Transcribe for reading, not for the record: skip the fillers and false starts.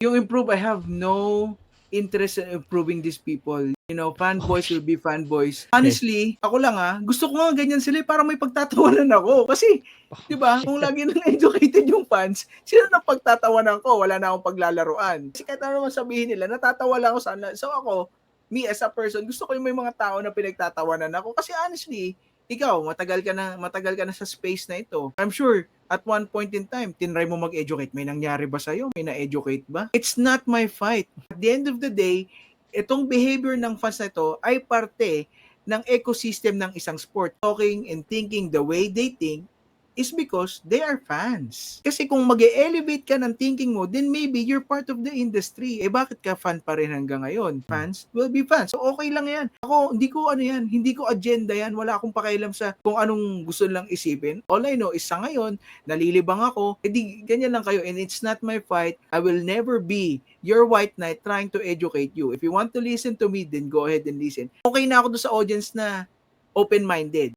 Yung improve, I have no interest in improving these people. You know, fanboys will be fanboys. Honestly, ako lang gusto ko nga ganyan sila para may pagtatawanan ako. Kasi, di ba, kung lagi nang educated yung fans, sino na pagtatawanan ko? Wala na akong paglalaruan. Kasi kahit ano naman sabihin nila, natatawa lang ako sana. So ako, me as a person, gusto ko yung may mga tao na pinagtatawanan ako. Kasi honestly, ikaw, matagal ka na sa space na ito. I'm sure, at one point in time, tinry mo mag-educate. May nangyari ba sa'yo? May na-educate ba? It's not my fight. At the end of the day, itong behavior ng fans na ito ay parte ng ecosystem ng isang sport. Talking and thinking the way they think is because they are fans. Kasi kung mag-elevate ka ng thinking mo, then maybe you're part of the industry. Eh bakit ka fan pa rin hanggang ngayon? Fans will be fans. So okay lang yan. Ako, hindi ko agenda yan. Wala akong pakialam sa kung anong gusto lang isipin. All I know is sa ngayon, nalilibang ako. Di ganyan lang kayo. And it's not my fight. I will never be your white knight trying to educate you. If you want to listen to me, then go ahead and listen. Okay na ako doon sa audience na open-minded.